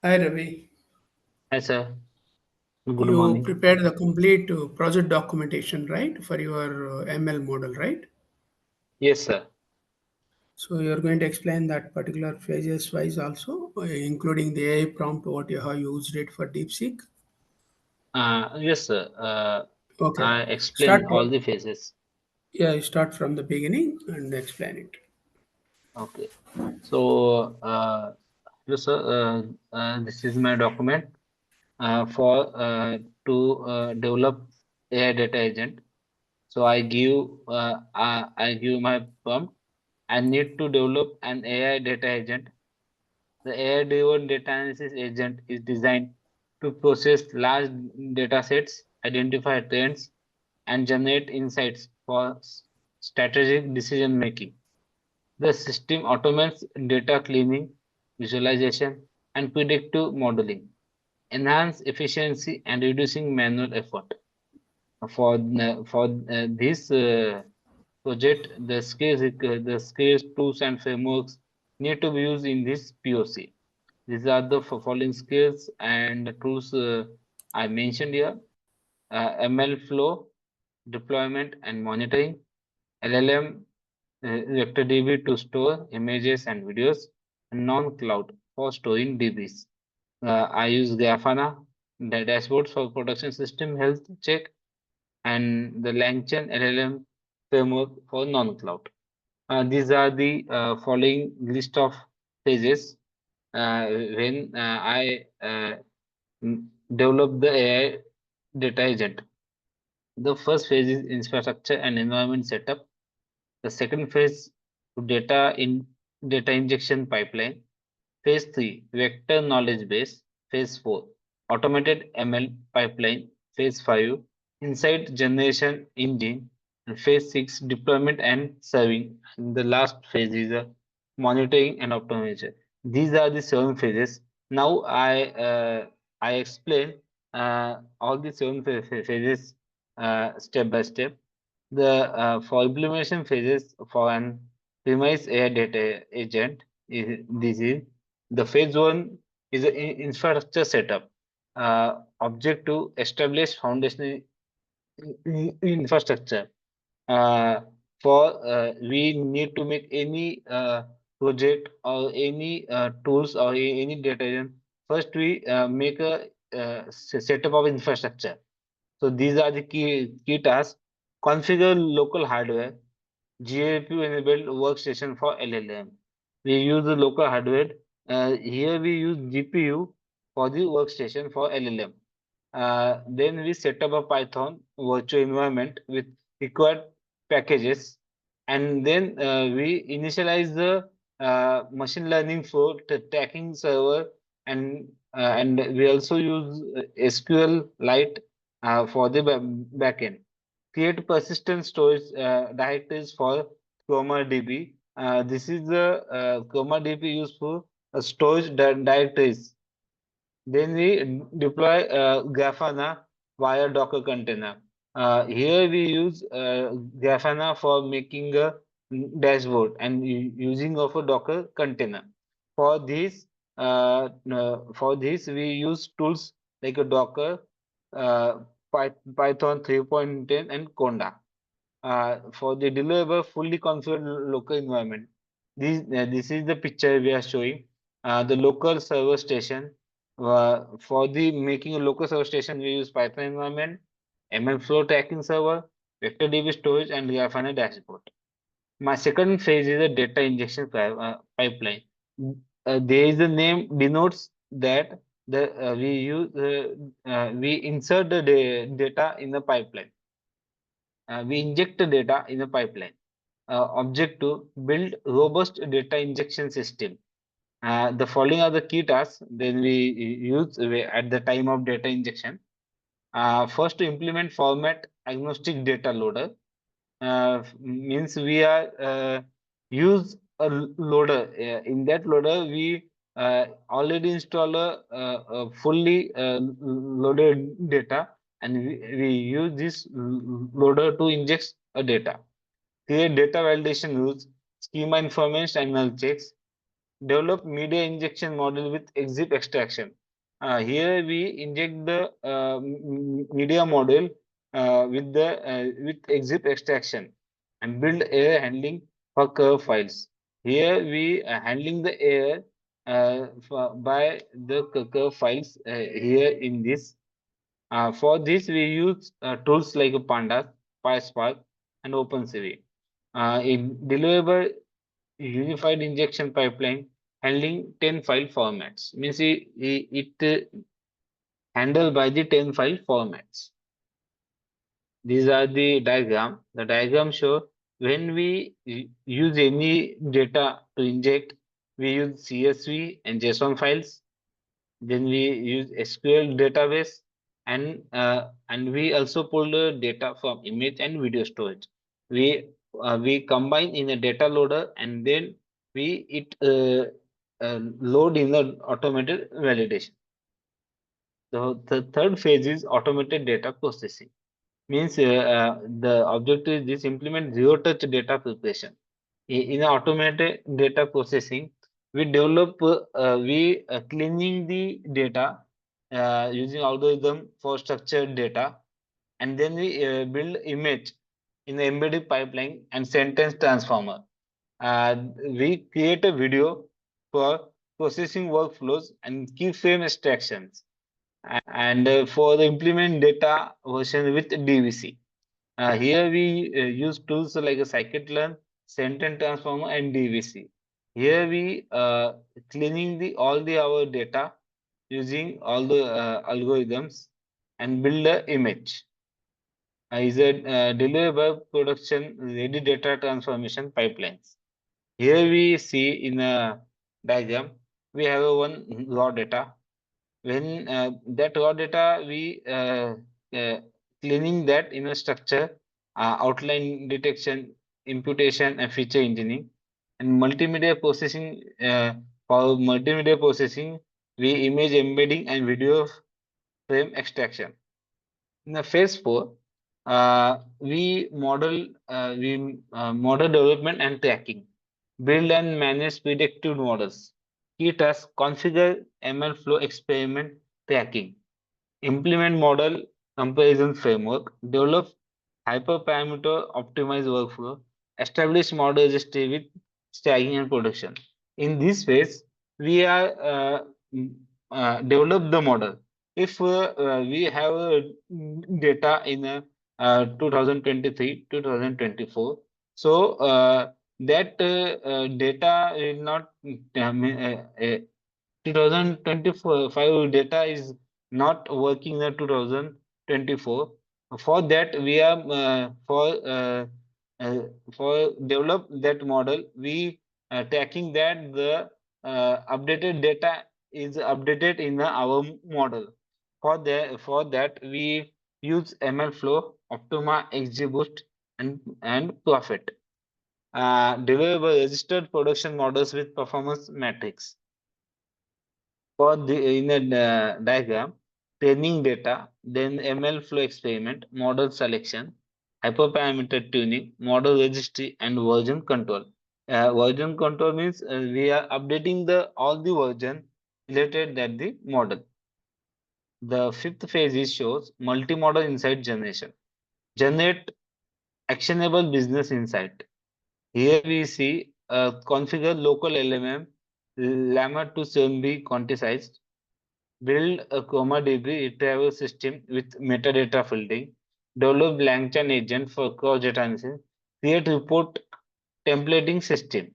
Hi Ravi, Hi, sir. Good you morning. prepared the complete project documentation, right, for your ML model, right? Yes, sir. So you're going to explain that particular phases wise also, including the AI prompt, what you have used it for DeepSeek. Yes, sir. Okay, I start. explained all the phases. Yeah, you start from the beginning and explain it. Okay. So, yes, sir. This is my document for develop AI data agent. So I give my prompt. I need to develop an AI data agent. The AI-driven data analysis agent is designed to process large data sets, identify trends, and generate insights for strategic decision making. The system automates data cleaning, visualization, and predictive modeling, enhance efficiency and reducing manual effort. For this project, the skills, tools, and frameworks need to be used in this POC. These are the following skills and tools I mentioned here. ML flow, deployment and monitoring, LLM, vector DB to store images and videos, and non-cloud for storing DBs. I use Grafana, the dashboards for production system health check, and the LangChain LLM framework for non-cloud. These are the following list of phases when develop the AI data agent. The first phase is infrastructure and environment setup. The second phase, data injection pipeline. Phase 3, vector knowledge base. Phase 4, automated ML pipeline. Phase 5, insight generation engine. And phase 6, deployment and serving. And the last phase is monitoring and optimization. These are the 7 phases. Now I explain all the 7 phases step by step. The For implementation phases for an premise AI data agent, this is the phase one is the infrastructure setup. Object to establish foundational infrastructure. Uh, we need to make any project or any tools or any data agent. First, we make a setup of infrastructure. So these are the key tasks. Configure local hardware, GPU-enabled workstation for LLM. We use the local hardware. Here we use GPU for the workstation for LLM. Then we set up a Python virtual environment with required packages, and then we initialize the machine learning for tracking server, and we also use SQLite for the backend. Create persistent storage directories for ChromaDB. This is the ChromaDB used for storage directories. Then we deploy Grafana via Docker container. Here we use Grafana for making a dashboard and using of a Docker container. For this, we use tools like a Docker, uh, Python 3.10 and Conda. For the deliver fully configured local environment. This is the picture we are showing. The local server station. For the making a local server station, we use Python environment, ML flow tracking server, vector DB storage, and Grafana dashboard. My second phase is a data injection pipeline. There is a name denotes that we insert the data in the pipeline. We inject the data in a pipeline. Object to build robust data injection system. The following are the key tasks then we at the time of data injection. First, to implement format agnostic data loader. Means we are use a loader. In that loader, we already install a fully loaded data, and we use this loader to inject a data. Create data validation rules, schema information, and null checks. develop media injection model with exit extraction. Here we inject the media model with exit extraction and build error handling for curve files. Here we handling the error by the curve files here in this. For this we use tools like Pandas, PySpark, and OpenCV. It deliver unified injection pipeline handling 10 file formats. Means it handled by the 10 file formats. These are the diagram. The diagram show when we use any data to inject, we use CSV and JSON files. Then we use SQL database, and we also pull the data from image and video storage. We combine in a data loader, and then we it load in the automated validation. The third phase is automated data processing. Means the objective is this: implement zero touch data preparation. In automated data processing, we cleaning the data using algorithm for structured data, and then we build image in the embedded pipeline and sentence transformer. We create a video for processing workflows and keyframe extractions, and for the implement data version with DVC. Here we use tools like a scikit-learn, sentence transformer, and DVC. Here we cleaning the all the our data using all the algorithms and build a image. Is a deliverable production ready data transformation pipelines. Here we see in a diagram we have a one raw data. When that raw data we cleaning that in a structure, outline detection, imputation, and feature engineering, and multimedia processing. For multimedia processing, we image embedding and video frame extraction. In the phase 4, we model development and tracking, build and manage predictive models. Key tasks: configure ML flow experiment tracking, implement model comparison framework, develop hyperparameter optimized workflow, establish model registry with staging and production. In this phase, we are develop the model. If we have data in 2023, 2024, so that data will not 2025 data is not working in the 2024. For that, we are uh, for develop that model, we tracking that the updated data is updated in our model. For that, we use ML Flow, Optima, XGBoost, and Profit. Deliver registered production models with performance metrics. For the in a diagram, training data, then ML flow experiment, model selection, hyperparameter tuning, model registry, and version control. Version control means we are updating the all the version related that the model. The fifth phase is shows multi-model insight generation. Generate actionable business insight. Here we see configure local LMM llama to 7B quantized, build a ChromaDB retrieval system with metadata filtering, develop LangChain agent for cross-data analysis, create report templating system.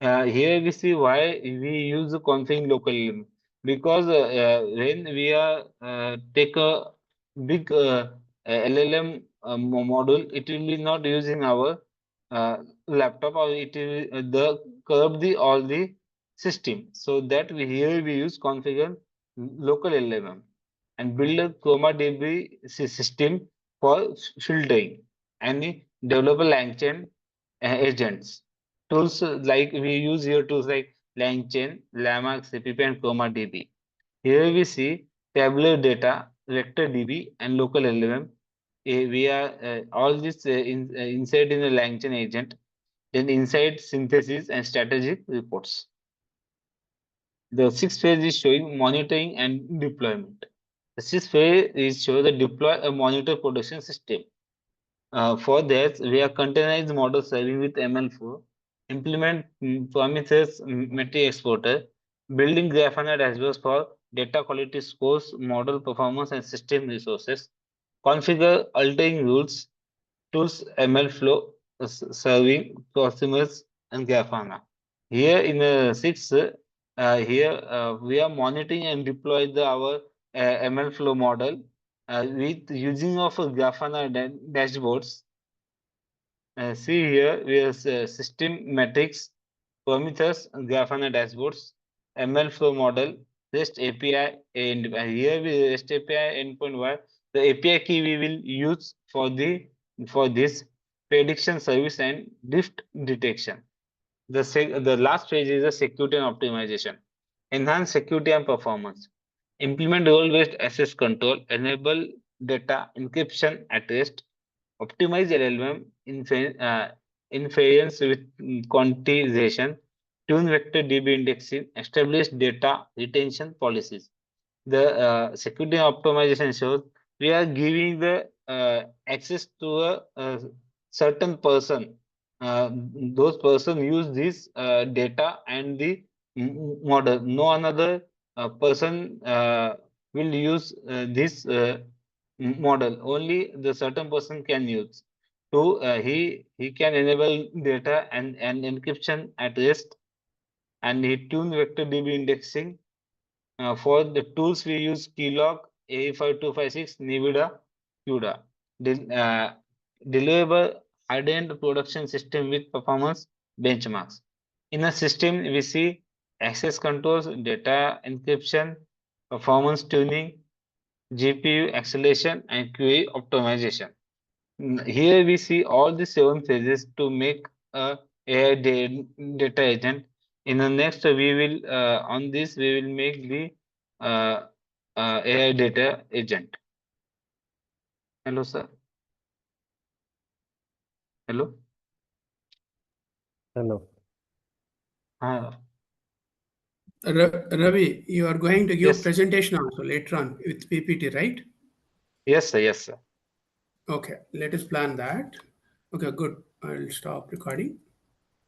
Here we see why we use the config local element. Because when we are take a big LLM module, it will be not using our laptop, or it will the curb the all the system. So that we here we use configure local LLM and build a ChromaDB system for filtering and develop a LangChain agents. Tools like we use here tools like LangChain, Llama, CPP, and ChromaDB. Here we see tabular data, vector DB, and local LLM. We are all this inside in the LangChain agent, then inside synthesis and strategic reports. The sixth phase is showing monitoring and deployment. The sixth phase is show the deploy a monitor production system. For that, we are containerized model serving with ML4, implement Prometheus metric exporter, building Grafana dashboards for data quality scores, model performance, and system resources, configure altering rules, tools ML flow, serving, Proximus, and Grafana. Here in the sixth, we are monitoring and deploy our ML flow model with using of Grafana dashboards. See here, we have system metrics, Prometheus, Grafana dashboards, ML flow model, REST API, and here we REST API endpoint where the API key we will use for this prediction service and drift detection. The last phase is the security and optimization. Enhance security and performance. Implement role-based access control. Enable data encryption at rest. Optimize LLM inference with quantization. Tune vector DB indexing. Establish data retention policies. The security optimization shows we are giving the access to a certain person. Those person use this data and the model. No another person will use this model. Only the certain person can use. So he can enable data and encryption at rest, and he tune vector DB indexing. For the tools we use Keylog, A5256, Nvidia, CUDA. Deliver hardened production system with performance benchmarks. In a system, we see access controls, data encryption, performance tuning, GPU acceleration, and QA optimization. Here we see all the 7 phases to make a AI data agent. In the next, we will on this we will make the uh, AI data agent. Hello, sir. Hello. Hello. Ravi, you are going to give Yes. presentation also later on with PPT, right? Yes, sir. Yes, sir. Okay, let us plan that. Okay, good. I'll stop recording.